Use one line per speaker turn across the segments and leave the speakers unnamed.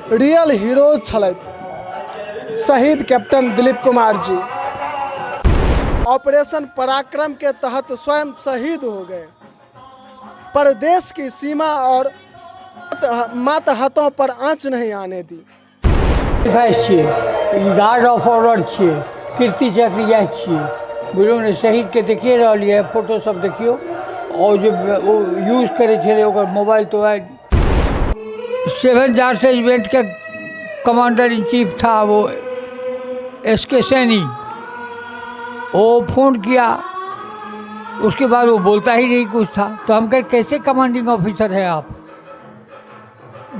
Real heroes छलैथ शहीद captain Dilip Kumar ji. Operation पराक्रम के तहत स्वयं शहीद हो गए, पर देश की सीमा और मातहतों पर आंच नहीं आने दी।
गार्ड ऑफ ऑनर छे, कीर्ति चक्र यह छे, बुझलो ने। शहीद के देखिए रही है फोटो सब देखियो, और जो वो यूज करे छे ओकर मोबाइल तो है। 7th आर्ट्स रेजिमेंट के कमांडर इन चीफ था वो SK सैनी। वो फ़ोन किया, उसके बाद वो बोलता ही नहीं कुछ था। तो हम कहे कैसे कमांडिंग ऑफिसर है आप,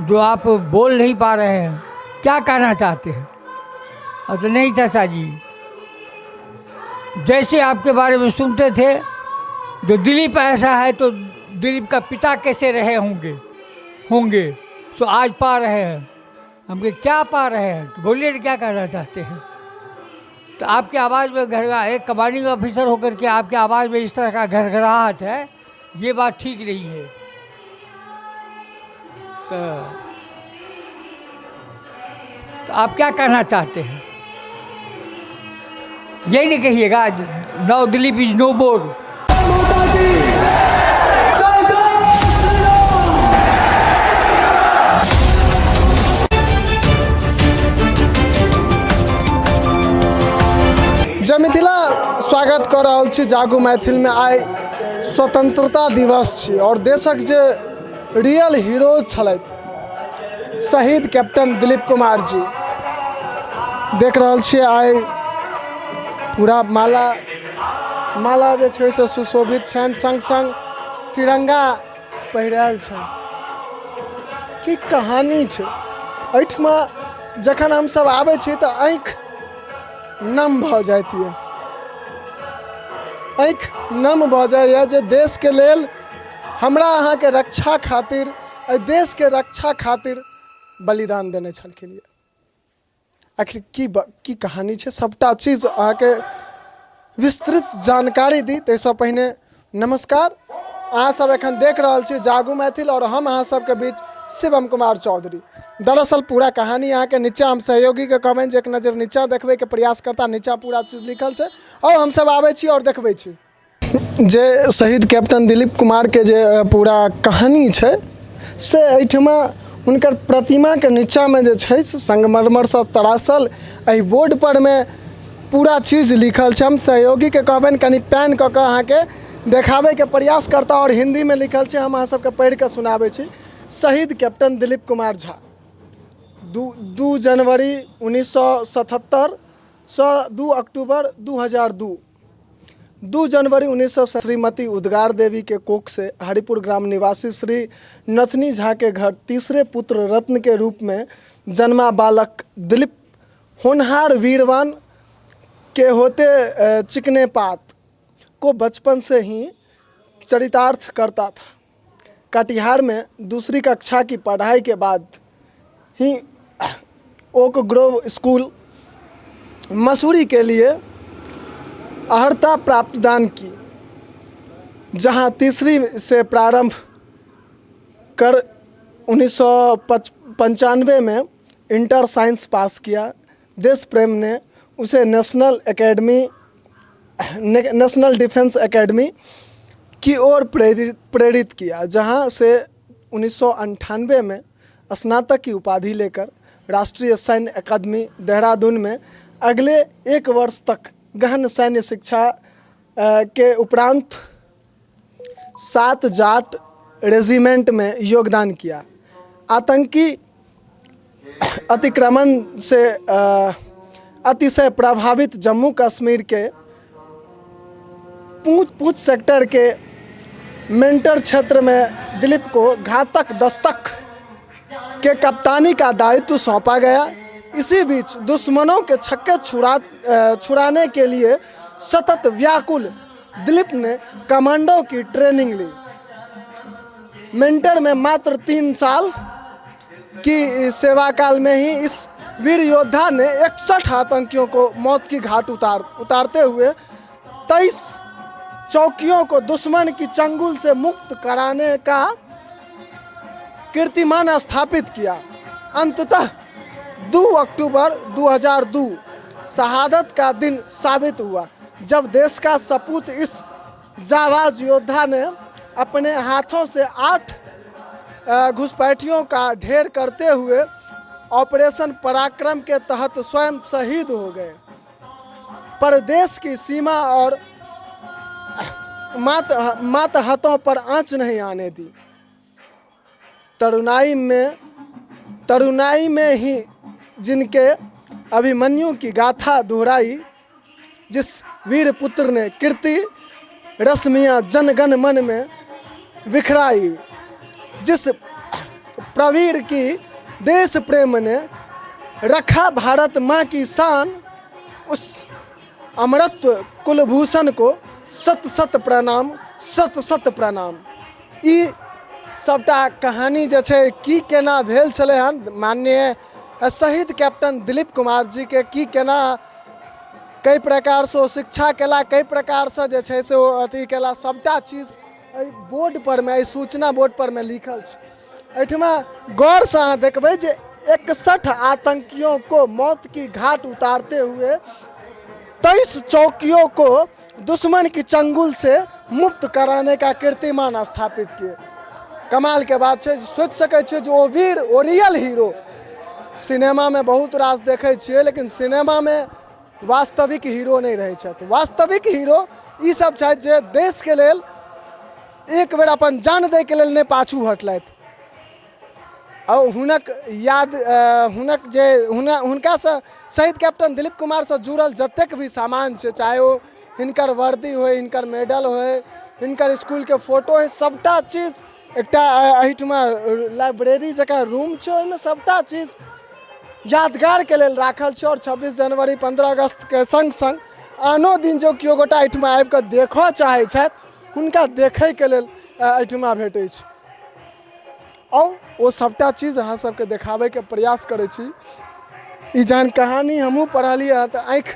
जो आप बोल नहीं पा रहे हैं, क्या कहना चाहते हैं? और तो नहीं चाचा जी, जैसे आपके बारे में सुनते थे, जो दिलीप ऐसा है तो दिलीप का पिता कैसे रहे होंगे सो आज पा रहे हैं। हम क्या पा रहे हैं, बोलिए क्या कहना चाहते हैं? तो आपकी आवाज़ में एक कमांडिंग ऑफिसर होकर के आपकी आवाज़ में इस तरह का घरघराहट है, ये बात ठीक नहीं है। तो आप क्या कहना चाहते हैं? यही नहीं कहिएगा नाउ दिलीप इज नो मोर।
जय मिथिला, स्वागत कर रहल छी जागू मैथिल में। आइ स्वतंत्रता दिवस छी और देशक जे रियल हीरोज छलैथ शहीद कैप्टन दिलीप कुमार जी। देख रहल छी आइ पूरा माला जे छै से सुशोभित छनि, संग संग तिरंगा पहिरायल छनि। की कहानी छै एहिठमा, जखन हमसब आबै छी तऽ आँखि नम भऽ जाती है, आँखि नम भऽ जाइए जे देश के लेल, हमरा अहाँ के रक्षा खातिर, देश के रक्षा खातिर बलिदान देने छलखिन। आखिर की कहानी छै, सबटा चीज अहाँ के विस्तृत जानकारी दी। ताहिसँ पहिने नमस्कार, अहाँ सब एखन देख रहल छी जागू मैथिल और हम अहाँ सबके बीच शिवम कुमार चौधरी। दरअसल पूरा कहानी यहाँ के नीचा हम सहयोगी के कहबनि जे एक नजर नीचा देखबे के प्रयास करता, नीचा पूरा चीज लिखल छै और हम सब आबै छी और देखबै छी जे शहीद कैप्टन दिलीप कुमार के जे पूरा कहानी छै से एहिठमा हुनकर प्रतिमा के नीचा में जे छै से संगमरमर से तरासल एहि बोर्ड पर में पूरा चीज लिखल छै। हम सहयोगी के कहबनि कनि पैन कऽ के अहाँ के देखाबे के प्रयास करता और हिंदी में लिखल छै, हम अहाँ सबके पढ़ि के सुनाबै छी। शहीद कैप्टन दिलीप कुमार झा 2 जनवरी 1977 से 2 अक्टूबर 2002। 2 जनवरी 1900 श्रीमती उद्गार देवी के कोख से हरिपुर ग्राम निवासी श्री नथनी झा के घर तीसरे पुत्र रत्न के रूप में जन्मा बालक दिलीप होनहार वीरवान के होते चिकने पात को बचपन से ही चरितार्थ करता था। कटिहार में 2री कक्षा की पढ़ाई के बाद ही ओक ग्रोव स्कूल मसूरी के लिए अर्हता प्राप्तदान की, जहां 3री से प्रारंभ कर 1995 में इंटर साइंस पास किया। देश प्रेम ने उसे नेशनल डिफेंस एकेडमी की ओर प्रेरित किया, जहां से 1998 में स्नातक की उपाधि लेकर राष्ट्रीय सैन्य अकादमी देहरादून में अगले 1 वर्ष तक गहन सैन्य शिक्षा के उपरांत 7 जाट रेजिमेंट में योगदान किया। आतंकी अतिक्रमण से अतिशय प्रभावित जम्मू कश्मीर के पूंछ सेक्टर के मेंटर क्षेत्र में दिलीप को घातक दस्तक के कप्तानी का दायित्व सौंपा गया। इसी बीच दुश्मनों के छक्के छुड़ाने के लिए सतत व्याकुल दिलीप ने कमांडो की ट्रेनिंग ली। मेंटर में मात्र 3 साल की सेवा काल में ही इस वीर योद्धा ने 61 आतंकियों को मौत की घाट उतारते हुए 23 चौकियों को दुश्मन की चंगुल से मुक्त कराने का कीर्तिमान स्थापित किया। अंततः 2 अक्टूबर 2002 शहादत का दिन साबित हुआ, जब देश का सपूत इस जाबाज योद्धा ने अपने हाथों से 8 घुसपैठियों का ढेर करते हुए ऑपरेशन पराक्रम के तहत स्वयं शहीद हो गए। पर देश की सीमा और मातहतों पर आंच नहीं आने दी। तरुणाई में ही जिनके अभिमन्यु की गाथा दोहराई, जिस वीर पुत्र ने कीर्ति रश्मियाँ जनगण मन में बिखराई, जिस प्रवीर की देश प्रेम ने रखा भारत माँ की शान, उस अमरत्व कुलभूषण को सत सत प्रणाम, सत सत प्रणाम। ई सबटा कहानी जे छै की केना भेल छलै हन, माननीय शहीद कैप्टन दिलीप कुमार जी के की केना कई प्रकार से शिक्षा केला, कई प्रकार से जे छै से ओ अथी केला, सबटा चीज बोर्ड पर में, सूचना बोर्ड पर में लिखल छै। एठमा गौर से अहाँ देखबै जे 61 आतंकियों को मौत की घाट उतारते हुए 23 चौकियों को दुश्मन की चंगुल से मुक्त कराने का कीर्तिमान स्थापित किए। कमाल के बात है, सोच सकै छियै जे ओ वीर, ओ रियल हीरो सिनेमा में बहुत रास देखै छियै, लेकिन सिनेमा में वास्तविक हीरो नहीं रहे छथि। वास्तविक हीरो ई सब छथि जे देश के लेल एक बेर अपन जान दै के लेल नहीं पाछू हटलथि। और हुनक याद हुनका से शहीद कैप्टन दिलीप कुमार से जुड़ल जतेक भी सामान छै, चाहे वो हिनकर वर्दी हो, हिनकर मेडल हो, हिनकर स्कूल के फोटो है, सबटा चीज एकटा एहिठमा लाइब्रेरी जकाँ रूम छै, ओहिमे सबटा चीज यादगार के लेल राखल छै। और 26 जनवरी 15 अगस्त के संग संग आनो दिन जो केओ गोटा एहिठमा आबि कऽ देखऽ चाहै छथि, हुनका देखै के लेल एहिठमा भेटै छै। और वो सबटा चीज अहाँ सबके देखाबै के प्रयास करै छी। ई जहन कहानी हमहूँ पढ़लियै हँ तऽ आँखि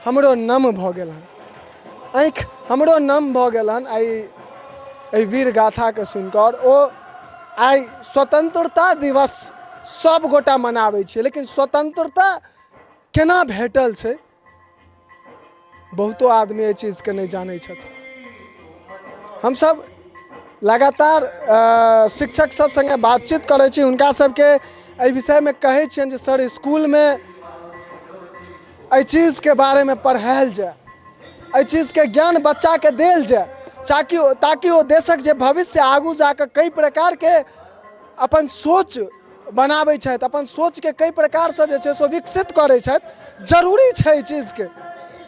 हमरो नम भऽ गेल हँ, आँखि हमरो नम भऽ गेल हन एहि वीर गाथा के सुनिकऽ। और ओ आइ स्वतंत्रता दिवस सब गोटा मनाबै छै, लेकिन स्वतंत्रता केना भेटल छै बहुतो आदमी एहि चीज के नहीं जानै छथिन। हम सब लगातार शिक्षक सब संगे बातचीत करै छी, हुनका सबके एहि विषय में कहै छियनि जे सर स्कूल में एहि चीज के बारे में पढ़ायल जाए, एहि चीज के ज्ञान बच्चा के देल जाए, ताकि वो देशक जे भविष्य आगू जाकर कई प्रकार के अपन सोच बनाबै छथि, अपन सोच के कई प्रकार से जे छै सो विकसित करै छथि। जरूरी छै एहि चीज के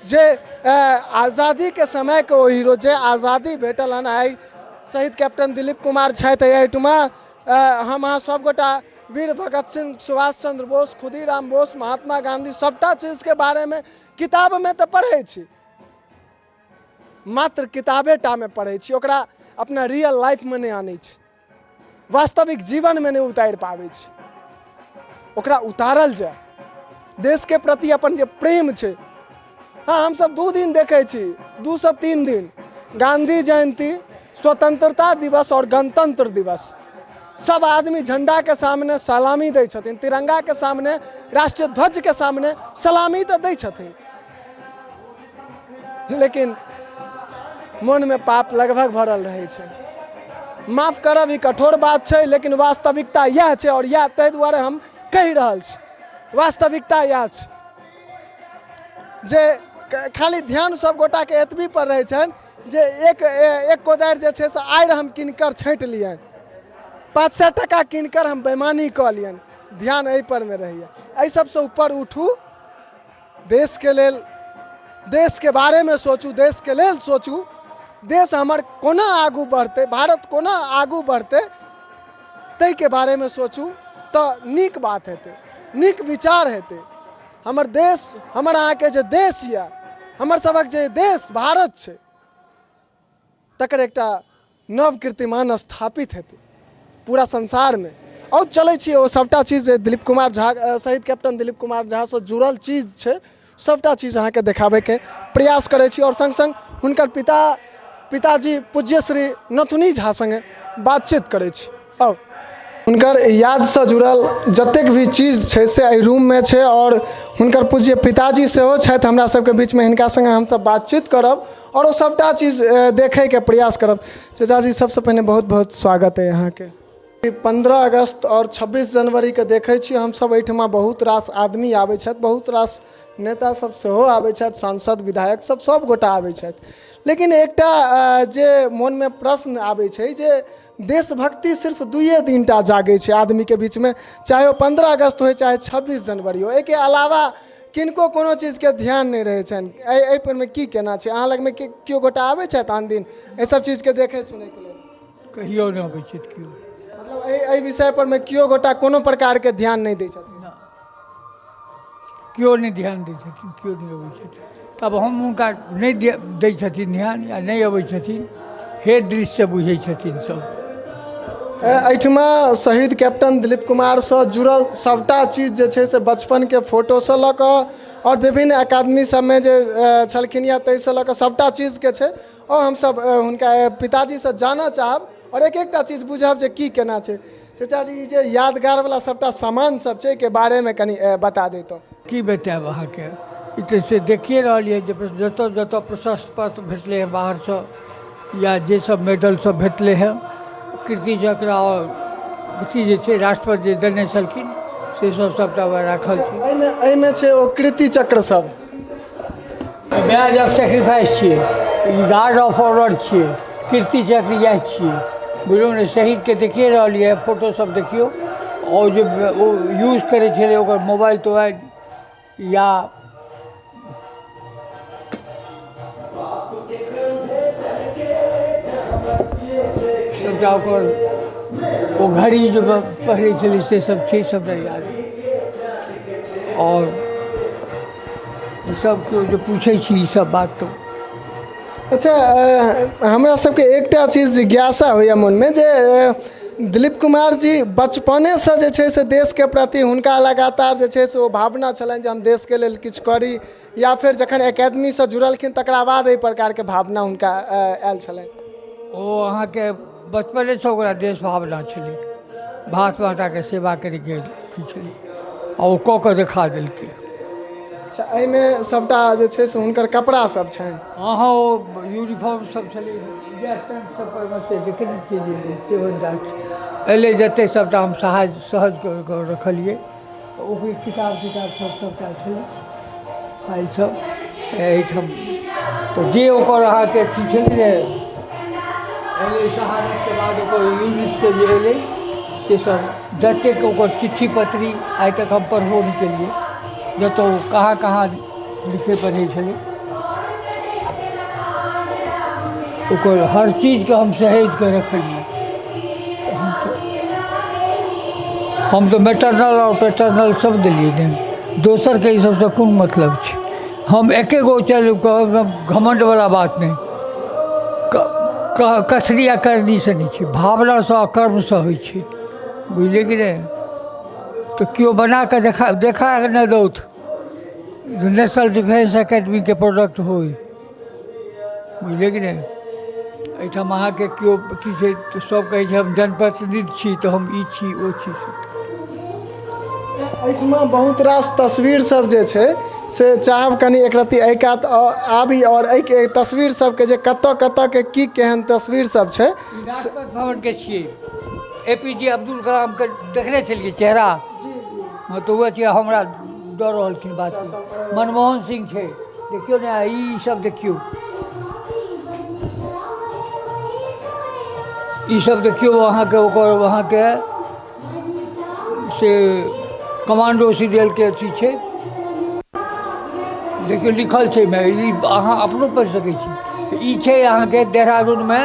जे आज़ादी के समय के ओ हीरो जे आज़ादी भेटल हन, आइ शहीद कैप्टन दिलीप कुमार छथि एहिठमा, हम अहाँ सब गोटा वीर भगत सिंह, सुभाष चंद्र बोस, खुदीराम बोस, महात्मा गांधी, सबटा चीज के बारे में किताब में तो पढ़ै छी, मात्र किताबे टा में पढ़ै छी, ओकरा अपना रियल लाइफ में नहीं आनै छी, वास्तविक जीवन में नहीं उतार पाबै छी। ओकरा उतारल जाए, देश के प्रति अपन जे प्रेम छै। हाँ, हम सब 2 दिन देखे छी, 2 से 3 दिन, गांधी जयंती, स्वतंत्रता दिवस और गणतंत्र दिवस, सब आदमी झंडा के सामने सलामी दै छथिन, तिरंगा के सामने, राष्ट्रीय ध्वज के सामने सलामी तो दै छथिन, लेकिन मन में पाप लगभग भरल रहे छै। माफ करब, ई कठोर बात छै, लेकिन वास्तविकता यह छै। और यह ताहि दुआरे हम कहि रहल छी, वास्तविकता यह छै जे खाली ध्यान सब गोटा के एतबी पर रहे छन जे एक कोदारि जे छै से आइ हम किनकर छाँटि लियन, 500 टका किनकर हम बेईमानी कऽ लियन, ध्यान एहि पर में रहिए। एहि सबसे ऊपर उठू, देश के लेल, देश के बारे में सोचू, देश के लेल सोचू, देश हमर कोना आगू बढ़ते, भारत कोना आगू बढ़ते, तै के बारे में सोचू तो नीक बात हेतै, नीक विचार हेतै। हमर देश, हमर अहाँ के जे देश या, हमर सबक जे देश भारत छै, तकर एकटा नव कीर्तिमान स्थापित हेतै पूरा संसार में। और चलै छी ओ सबटा चीज जे दिलीप कुमार झा, शहीद कैप्टन दिलीप कुमार झा से जुड़ल चीज छै, सबटा चीज अहाँ के देखाबै के प्रयास करै छी। और संग संग हुनकर पिताजी पूज्य श्री नथुनी झा संगे बातचीत करै छी। आओ हुनकर यादसँ जुड़ल जतेक भी चीज छै से एहि रूममे छै आओर हुनकर पूज्य पिताजी सेहो छथि हमरा सबके बीचमे। हिनका सङ्गे हमसब बातचीत करब आओर ओ सबटा चीज देखैके प्रयास करब। चाचाजी सबसँ पहिने बहुत बहुत स्वागत अइ अहाँके। 15 अगस्त और 26 जनवरी के देखै छी हमसब एहिठमा बहुत रास आदमी आबै छथि, बहुत रास नेता सब सेहो आबै छथि, सांसद विधायक सब गोटा आबै छथि। लेकिन एकटा जे मोनमे प्रश्न आबै छै जे देशभक्ति सिर्फ 2 दिनटा जागै छै आदमीके बीचमे, चाहे ओ 15 अगस्त होइ चाहे 26 जनवरी हो, एहिके अलावा किनको कोनो चीजके ध्यान नहीं रहै छनि। एहिपरमे की केना छै? अहाँ लगमे केओ गोटा आबै छथि आन दिन एहिसब चीजके देखै सुनैके लेल?
कहियो नहीं अबै छथि केओ।
मतलब एहि विषय पर में कियो गोटा कोनो प्रकार के ध्यान नहीं दै छथिन?
केओ नहीं ध्यान दै छथिन, केओ नहीं अबै छथिन। तब हम हुनका नहीं दै छथिन ध्यान या नहीं अबै छथिन, हे दृश्य बुझै छथिन सब।
एहिठमा शहीद कैप्टन दिलीप कुमार से जुड़ल सबटा चीज जे छै से बचपनके फोटोसँ लऽ कऽ आओर विभिन्न अकादमी सबमे जे छलखिन या ताहिसँ लऽ कऽ सबटा चीजके छै आओर हमसब हुनका पिताजीसँ जानऽ चाहब और एक एकटा चीज बुझब जे की केना छै। चाचाजी जे यादगार वाला सबटा सामान सब छै के बारे में कनी बता देतौ।
की बतायब अहाँके? ई तऽ से देखिए रहलिए जे जतऽ जतऽ प्रशस्ति पत्र भेटलै है बाहरसँ या जे सब मेडल सब भेटलै है, कीर्ति चक्र और अथी जे छै राष्ट्रपति जे देने छलखिन से सब सबटा राखल छै।
एहिमे छै ओ कीर्ति चक्र सब,
बैज ऑफ सेक्रीफाइस छियै, गार्ड ऑफ ऑनर छियै, कीर्ति चक्र इएह छियै। बुझलहुँ ने? शहीदके देखिए रहलिए फोटो सब देखियौ, और जे ओ यूज करै छलै ओकर मोबाइल तोबाइल या सबटा ओकर ओ घड़ी जो पहिरै छलै से सब छै, सबटा याद। और सब केओ जे पूछै छी ई सब बात तो
अच्छा हमरा सबके एकटा चीज जिज्ञासा होइए मोनमे जे दिलीप कुमार जी बचपनेसँ जे छै से देशके प्रति हुनका लगातार जे छै से ओ भावना छलनि जे हम देशके लेल किछु करी, या फिर जखन एकेडमीसँ जुड़लखिन तकरा बाद एहि प्रकारके भावना हुनका आयल छलनि?
ओ अहाँके बचपनेसँ ओकरा देश भावना छलै, भारत माताके सेवा करैके अथी छलै आओर ओ कऽ कऽ देखा देलकै।
अच्छा एहिमे सबटा जे छै से हुनकर कपड़ा सब छनि?
हाँ हाँ ओ यूनिफॉर्म सब छलै, टेंट सब परमे से देखने छियै जे सेवन जाट एलै जते सबटा हम सहज कऽ रखलिए। ओकरे किताब सब सबटा छलै फाइल सब एहिठाम। तऽ जे ओकर अहाँके अथी छलै एलै शहादतके बाद ओकर यूनिट से जे एलै से सब जतेक ओकर चिट्ठी पत्री आइ तक हम पढ़बो नहीं केलिए, जतऽ ओ कहाँ कहाँ लिखे पढ़ै छलै ओकर हर चीजके हम सहेज कऽ रखलिए। हम तो मैटरनल और पैटर्नल सब दिलिए नहीं, दोसरके ई सबसँ कोन मतलब छै? हम एके गो चल घमण्डवला बात नहीं, कसरी आ करनीसँ नहीं छै, भावनासँ आ कर्मसँ होइ छै, बुझलिए कि नहीं? तो क्यों बना कर देखा न दौथ नेशनल डिफेंस एकेडमी के प्रोडक्ट हो, बुझलिए कि नहीं? एहिठाम अहाँके केओ अथी छै तऽ सब कहै छै हम जनप्रतिनिधि छी तऽ हम ई छी ओ छी।
एहिठमा बहुत रास तस्वीर सब जे छै से चाहब कनी एक रत्ती एहि कात आबी और एहि तस्वीर सबके जे कतऽ कतऽ के की केहन तस्वीर सब छै।
राष्ट्रपति भवन के छियै, APJ अब्दुल कलाम के देखने छलिए चेहरा? हाँ तो वह छियै हमरा दऽ रहलखिन बात। मनमोहन सिंह छै, देखियौ ने ई सब देखियौ, ई सब देखियौ अहाँके ओकर अहाँके से कमांडो सीरियलके अथी छै, देखियौ लिखल छै मे, ई अहाँ अपनो पढ़ि सकै छी। ई छै अहाँके देहरादूनमे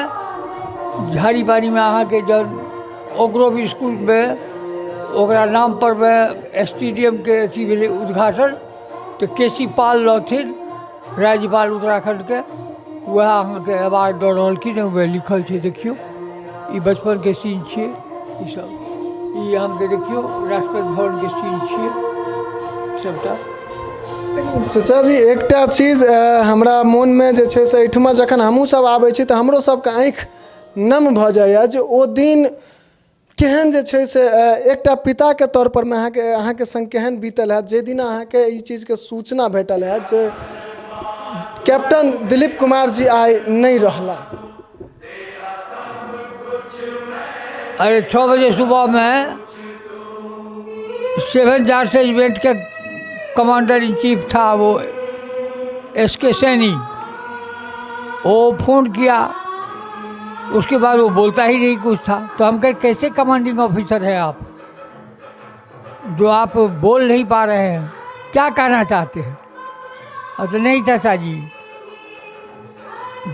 झाड़ी पानीमे अहाँके जब ओग्रोव स्कूलमे ओकरा नाम पर में स्टेडियमके अथी भेलै उद्घाटन, तो KC पाल रहथिन राज्यपाल उत्तराखंडके, वह अहाँके अवार्ड दऽ रहलखिन, वह लिखल छै देखियौ। ई बचपनके सीन छियै, ई सब ई अहाँके देखियौ राष्ट्रपति भवनके सीन छियै सबटा।
चाचा जी एकटा चीज हमरा मोनमे जे छै से एहिठमा जखन हमहूँ सब आबै छी तऽ हमरो सबके आँखि नम भऽ जाइए जे ओ दिन केहन जे छै से एकटा पिता के तौर पर में अहाँके संग केहन बीतल है जे दिन अहाँके ई चीज के सूचना भेटल है जे कैप्टन दिलीप कुमार जी आइ नहीं रहला?
अरे 6 बजे सुबह में 7 जार्ज रेजिमेंट के कमांडर इन चीफ था वो SK सैनी, वो फ़ोन किया, उसके बाद वो बोलता ही नहीं कुछ था। तो हम कहे कैसे कमांडिंग ऑफिसर है आप, जो आप बोल नहीं पा रहे हैं, क्या कहना चाहते हैं? और तो नहीं चाचा जी,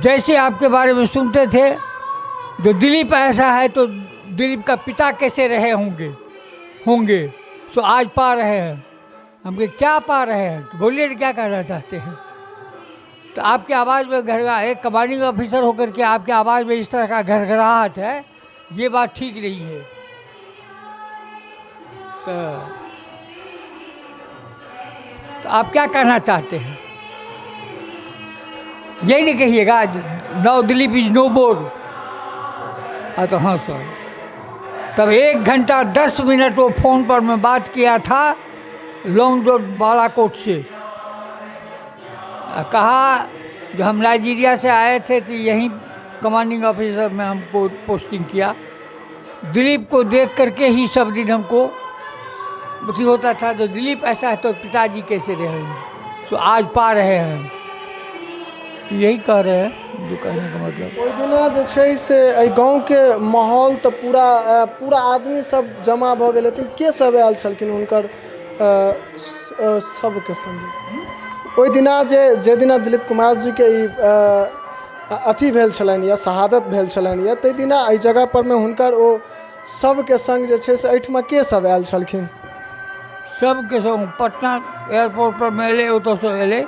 जैसे आपके बारे में सुनते थे जो दिलीप ऐसा है तो दिलीप का पिता कैसे रहे होंगे सो आज पा रहे हैं। हम कहे क्या पा रहे हैं, बोलिए क्या कहना चाहते हैं? तो आपकी आवाज़ में एक कमांडिंग ऑफिसर होकर के आपकी आवाज़ में इस तरह का घरघराहट है, ये बात ठीक नहीं है। तो आप क्या कहना चाहते हैं? यही नहीं कहिएगा नो दिलीप इज नो मोर। तो हाँ सर। तब 1 घंटा 10 मिनट वो फ़ोन पर मैं बात किया था लॉन्ग रोड बालाकोट से। कहा जो हम नाइजीरिया से आए थे तो यहीं कमांडिंग ऑफिसर में हमको पोस्टिंग किया। दिलीप को देख करके ही सब दिन हमको मुझे होता था तो दिलीप ऐसा है तो पिताजी कैसे रहेंगे, तो आज पा रहे हैं। तो यही कह रहे हैं जो कहने का मतलब।
ओहि दिना जे छै से एहि गाँव के माहौल तो पूरा आदमी सब जमा भऽ गेल हथिन। के सब आयल छलखिन हुनकर सबके संगे? ओहि दिना जे दिना दिलीप कुमार जी के अथी भेल छलनि या शहादत भेल छलनि या ताहि दिना एहि जगह पर में हुनकर ओ सबके संग जे छै से एहिठमा के सब आयल छलखिन?
सबके संग पटना एयरपोर्ट पर में एले, ओतऽसँ एले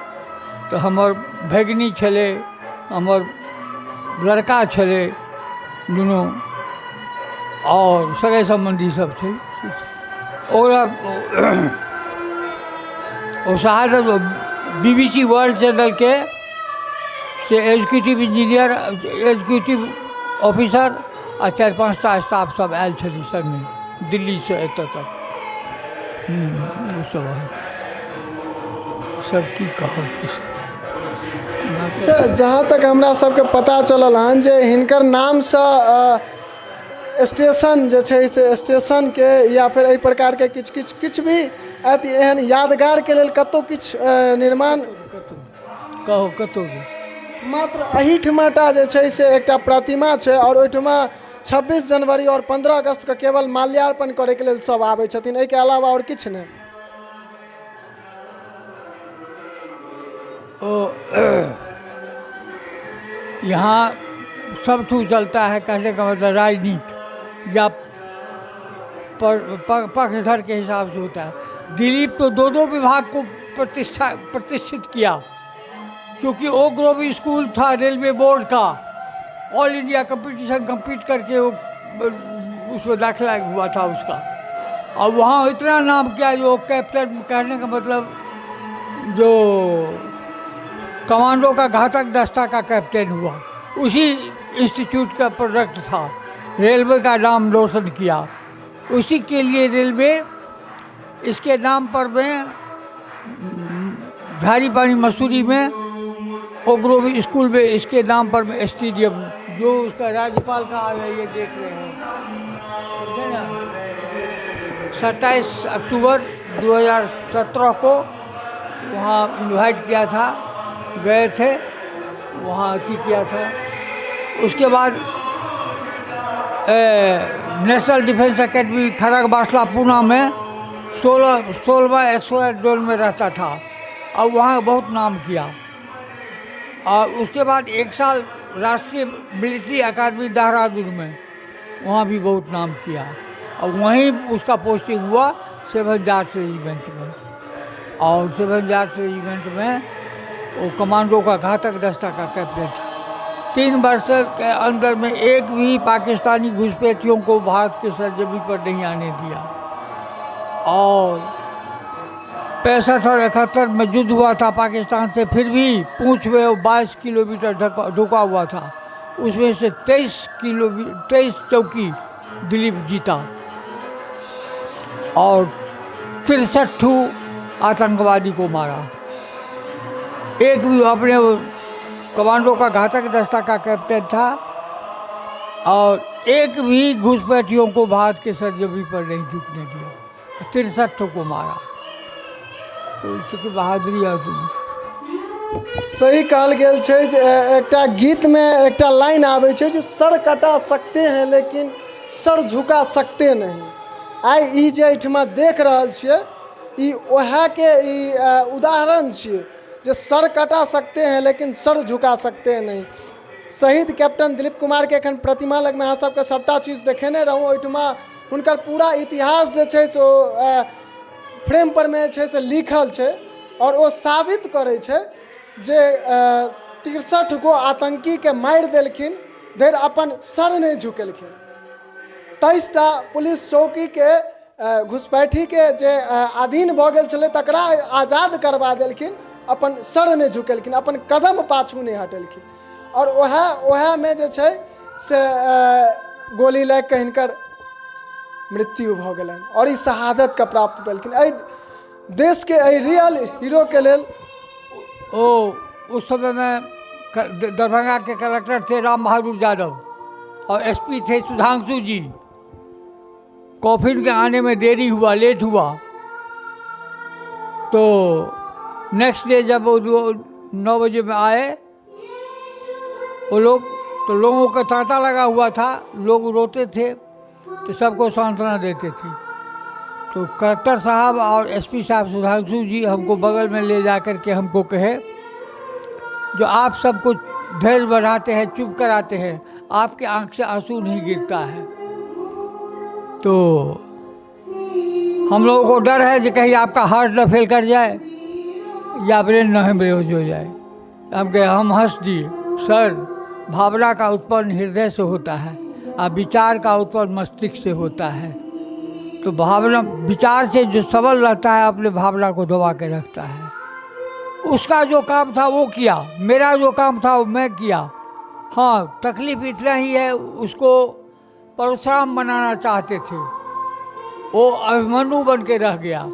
तो हमर भगिनी छले, हमर लड़का छले दुनू, और सगे संबंधी सब छे। और शहादत BBC वर्ल्ड चैनल के से एग्जीक्यूटिव इंजीनियर, एग्जीक्यूटिव ऑफिसर आ 4-5 टा स्टाफ सब आयल छली संगे दिल्ली से एतऽ तक। वो सब है सब की कहब।
अच्छा, जहाँ तक हमरा सबके पता चलल हन जे हिनकर नाम से स्टेशन जे छै से स्टेशन के या फिर एहि प्रकार के किछ भी एहन यादगार के लेल कतौ किछ निर्माण
कतौ
मात्र एहिठमाटा जे छै से एकटा प्रतिमा छै और ओहिठमा 26 जनवरी और 15 अगस्त के केवल माल्यार्पण करे के लेल सब आबै छथिन, एहि के अलावा और किछ नहीं।
यहाँ सब कुछ चलता है, कहने का मतलब राजनीति या पक्षधर के हिसाब से होता है। दिलीप तो दो विभाग को प्रतिष्ठित किया, क्योंकि ओक ग्रोव स्कूल था रेलवे बोर्ड का, ऑल इंडिया कंपटीशन कम्पीट करके वो उसमें दाखिला हुआ था उसका, और वहाँ इतना नाम किया जो कैप्टन, कहने का मतलब जो कमांडो का घातक दस्ता का कैप्टन हुआ, उसी इंस्टीट्यूट का प्रोडक्ट था। रेलवे का नाम रोशन किया, उसी के लिए रेलवे इसके नाम पर में धारी पानी मसूरी में ओक ग्रोव स्कूल में इसके नाम पर में स्टेडियम, जो उसका राज्यपाल का आ गया, ये देख रहे हैं ना। 27 अक्टूबर 2017 को वहाँ इन्वाइट किया था, गए थे वहाँ अथी किया था। उसके बाद national defence academy Khadakwasla Poona में 16वां एक्सोएट जोन में रहता था और वहाँ बहुत नाम किया। और उसके बाद 1 साल राष्ट्रीय मिलिट्री अकादमी देहरादून में, वहाँ भी बहुत नाम किया, और वहीं उसका पोस्टिंग हुआ 7 जार्ज रेजिमेंट में। और 7 जार्ज रेजिमेंट में वो कमांडो का घातक दस्ता का कैप्टन था। 3 वर्ष के अंदर में एक भी पाकिस्तानी घुसपैठियों को भारत के सरजमी पर नहीं आने दिया। और 65 और 71 में युद्ध हुआ था पाकिस्तान से, फिर भी पूंछ में वो 22 किलोमीटर ढुका हुआ था, उसमें से 23 चौकी दिलीप जीता और 63 आतंकवादी को मारा। एक भी अपने कमांडो का घातक दस्ता का कैप्टन था और एक भी घुसपैठियों को भारत के सरजमी पर नहीं झुकने दिया। 63 को मारा। तो इसकी बहादुरी है तुम।
सही कहल गेल छै जे एकटा गीत में एकटा लाइन आबै छै जे सर कटा सकते हैं लेकिन सर झुका सकते नहीं। आई ई जे एहिठमा देख रहल छियै ई ओहे के ई उदाहरण छियै जे सर कटा सकते हैं लेकिन सर झुका सकते हैं नहीं। शहीद कैप्टन दिलीप कुमार के एखन प्रतिमा लग में अहाँ सबके सबटा चीज देखेने रहूँ। ओहिठमा हुनकर पूरा इतिहास जे छै से फ्रेम पर में छै से लिखल छै और वो साबित करे छै जे 63 गो आतंकी के मारि देलखिन धरि अपन सर नहीं झुकेलखिन। 23टा पुलिस चौकी के घुसपैठी के जे अधीन भऽ गेल छलै तकरा आज़ाद करवा देलखिन, अपन सर नहीं झुकेलखिन, अपन कदम पाछू नहीं हटेलखिन। और ओहे में जे छै से गोली लागि कऽ हिनकर मृत्यु भऽ गेलनि और ई शहादत के प्राप्त भेलखिन। एहि देश के एहि रियल हीरो के लेल
उस समय में दरभंगा के कलेक्टर थे राम बहादुर यादव और एसपी थे सुधांशु जी। कॉफिन के आने में देरी हुआ, लेट हुआ, तो नेक्स्ट डे जब वो 9 बजे में आए वो लोग, तो लोगों का तांता लगा हुआ था, लोग रोते थे तो सबको सांत्वना देते थे। तो कलेक्टर साहब और एसपी साहब सुधांशु जी हमको बगल में ले जा कर के हमको कहे जो आप सबको धैर्य बढ़ाते हैं, चुप कराते हैं, आपके आंख से आंसू नहीं गिरता है। तो हम लोगों को डर है कि कहीं आपका हार्ट न फेल कर जाए या ब्रेन न बेहोश हो जाए। हम हंस दिए, सर भावना का उत्पन्न हृदय से होता है और विचार का उत्पन्न मस्तिष्क से होता है। तो भावना विचार से जो सबल रहता है अपने भावना को दबा के रखता है। उसका जो काम था वो किया, मेरा जो काम था वो मैं किया। हाँ, तकलीफ इतना ही है, उसको परशुराम बनाना चाहते थे, वो अभिमन्यु बन के रह गया।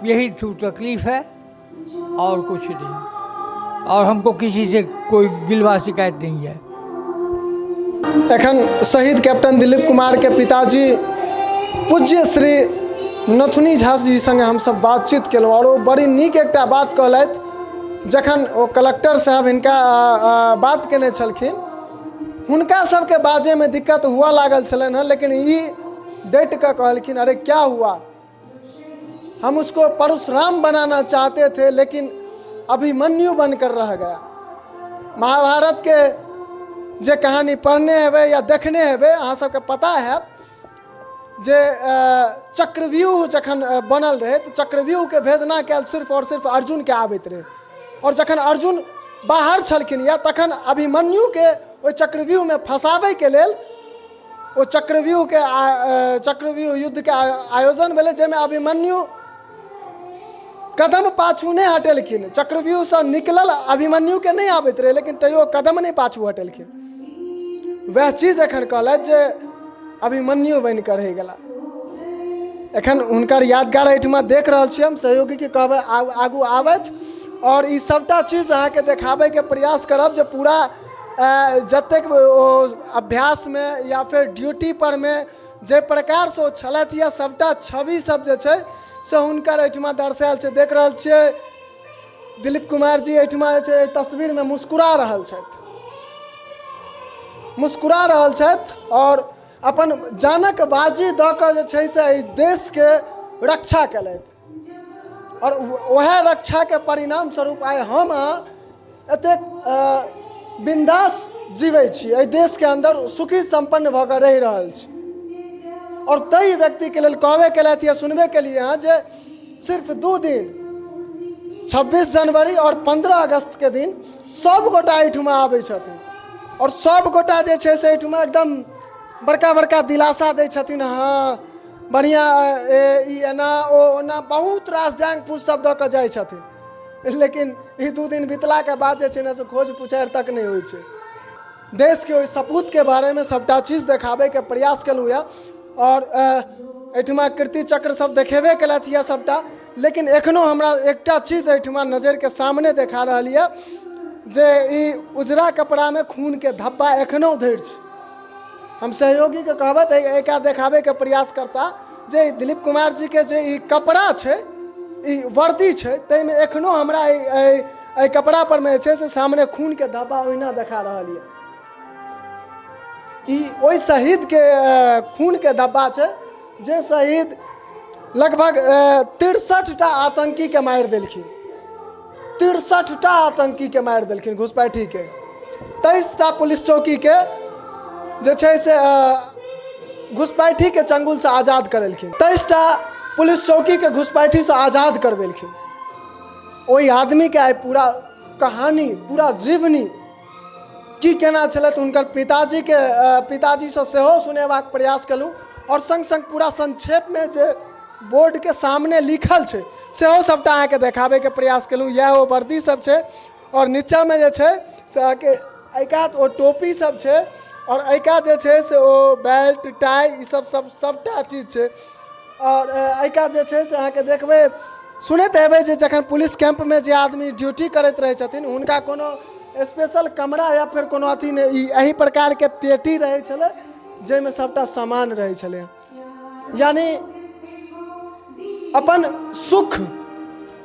यही तकलीफ है और कुछ नहीं। और हमको किसी से कोई गिलवा शिकायत नहीं है।
एखन शहीद कैप्टन दिलीप कुमार के पिताजी पूज्य श्री नथुनी झा जी संगे हम सब बातचीत केलहुँ और वो बड़ी नीक एकटा बात कहलथि। जखन वो कलेक्टर साहब इनका बात केने छलखिन, हुनका सबके बाजे में दिक्कत हुआ लागल छलनि हँ, लेकिन ई डट कर कहलखिन अरे क्या हुआ, हम उसको परशुराम बनाना चाहते थे लेकिन अभिमन्यु बनकर रह गया। महाभारत के जे कहानी पढ़ने हेबे या देखने हेबे अहाँ सबके पता है जे चक्रव्यूह जखन बनल रहे तो चक्रव्यूह के भेदना कैल सिर्फ और सिर्फ अर्जुन के आबैत रहे। और जखन अर्जुन बाहर छलखिन या तखन अभिमन्यु के ओहि चक्रव्यूह में फंसाबै के लेल ओ चक्रव्यूह युद्ध के आयोजन भेलै, जाहिमे अभिमन्यु कदम पाछू नहीं हटेलखिन। चक्रव्यूह से निकलल अभिमन्यु के नहीं आबैत रहे लेकिन तैयो कदम नहीं पाछू हटेलखिन। वह चीज एखन कहलथि जे अभिमन्यु बन कर रहि गेला। एखन हुनकर यादगार एहिठमा देख रहल छी हम। सहयोगी के कहबै आगू आबैत और ई सबटा चीज अहाँके देखाबै के प्रयास करब जे पूरा जतेक अभ्यास में या फिर ड्यूटी पर में जे प्रकार से छलथि या सबटा छवि सब जे छै से हुनकर एहिठमा दर्शायल छै। देख रहल छियै दिलीप कुमार जी एहिठमा जे छै तस्वीर में मुस्कुरा रहल छथि और अपन जानक बाजी दऽ कऽ जे छै से एहि देश के रक्षा केलथि और वह रक्षा के परिणाम स्वरूप आइ हम एतेक बिंदास जीवै छी, एहि देश के अंदर सुखी संपन्न भऽ कऽ रहि रहल छी। और तई व्यक्ति के लिए कहबे केलथि या सुनबे के लिए हाँ जे सिर्फ 2 दिन 26 जनवरी और 15 अगस्त के दिन सब गोटा एहिठुमा आबै छथिन और सब गोटा जे छै से एहिठुमा एकदम बड़का बड़का दिलासा दै छथिन। हाँ बढ़िया ई एना ओ ओना बहुत रास जांग पूछ सब दऽ कऽ जाइ छथिन, लेकिन ई 2 दिन बितला के बाद जे छै ने से खोज पुछारि तक नहीं होइ छै। देश के ओहि सपूत के बारे में सबटा चीज देखाबे के प्रयास केलहुँ यऽ और एहिठमा कीर्ति चक्र सब देखेबे केलथि यऽ सबटा, लेकिन एखनो हमरा एकटा चीज एहिठमा नजर के सामने देखा रहल यऽ जे ई उजरा कपड़ा में खून के धब्बा एखनो धरि छै। हम सहयोगी के कहबत एकरा देखाबे के प्रयास करता जे दिलीप कुमार जी के जे ई कपड़ा छै, ई वर्दी छै, ताहिमे एखनो हमरा एहि कपड़ा पर में छै से सामने खून के धब्बा ओहिना देखा रहल यऽ। ई ओहि शहीद के खून के धब्बा छै जे शहीद लगभग 63टा आतंकी के मारि देलखिन, 63टा आतंकी के मारि देलखिन घुसपैठी के, 23टा पुलिस चौकी के जे छै से घुसपैठी के चंगुल से आज़ाद करेलखिन, 23टा पुलिस चौकी के घुसपैठी से आज़ाद करवेलखिन। ओहि आदमी के आइ पूरा कहानी, पूरा जीवनी की केना छलथि हुनकर पिताजी से सेहो सुनेबाक प्रयास केलहुँ और संग संग पूरा संक्षेप में जे बोर्ड के सामने लिखल छै सेहो सबटा अहाँके देखाबे के प्रयास केलहुँ। यह ओ वर्दी सब छै और नीचा में जे छै से अहाँके एकात ओ टोपी सब छै और एका जे छै से ओ बेल्ट टाई ई सबटा चीज छै। और एका जे छै से अहाँके देखबै सुनैत हेबै जे जखन पुलिस कैंप में जे आदमी ड्यूटी करैत रहै छथिन हुनका कोनो स्पेशल कमरा या फिर कोनो अथी नहि, एही प्रकार के पेटी रहै छलै जाहिमे सबटा सामान रहै छलै। यानी अपन सुख,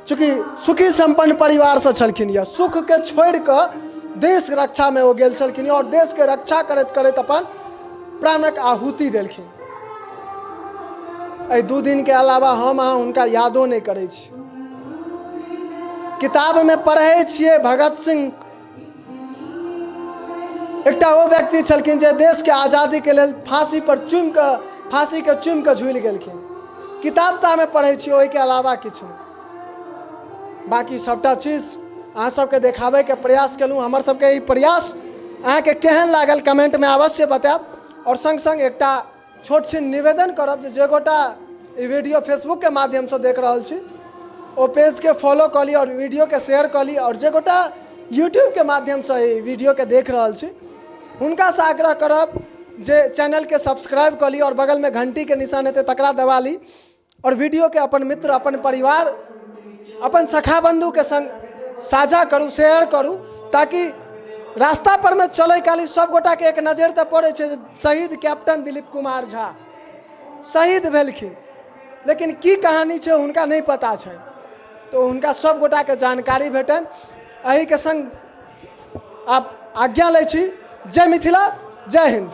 चूँकि सुखी संपन्न परिवार से छलखिन यऽ, सुख के छोड़ि कऽ देश रक्षा में ओ गेल छलखिन और देश के रक्षा करैत करैत अपन प्राणक आहुति देलखिन। एहि 2 दिन के अलावा हम अहाँ हुनका यादो नहीं करै छी। किताब में पढ़ै छियै भगत सिंह एकटा ओ व्यक्ति छलखिन जे देश के आज़ादी के लेल फांसी के चूमि कऽ झूलि गेलखिन। किताब ता में पढ़ै छियै, ओहि के अलावा किछु नहीं। बाकी सबटा चीज अहाँ सबके देखाबे के प्रयास केलहुँ। हमर सबके ई प्रयास अहाँके केहन लागल कमेंट में अवश्य बतायब और संग संग एकटा छोट छिन निवेदन करब जे गोटा ई वीडियो फेसबुक के माध्यम से देख रहल छी ओ पेज के फॉलो कऽ ली और वीडियो के शेयर कऽ ली, और जे गोटा यूट्यूब के माध्यम से ई वीडियो के देख रहल छी हुनका से आग्रह करब जे चैनल के सब्सक्राइब कऽ ली और बगल में घंटी के निशान हेतै तकरा दबा ली और वीडियो के अपन मित्र, अपन परिवार, अपन सखा बंधु के संग साझा करूँ, शेयर करूँ, ताकि रास्ता पर में चले काली सब गोटा के एक नजर तो पड़े छै शहीद कैप्टन दिलीप कुमार झा शहीद भेलखिन, लेकिन की कहानी छै हुनका नहीं पता छै, तो हुनका सब गोटा के जानकारी भेटन। एही के संग आप आज्ञा लै छी। जय मिथिला, जय हिंद।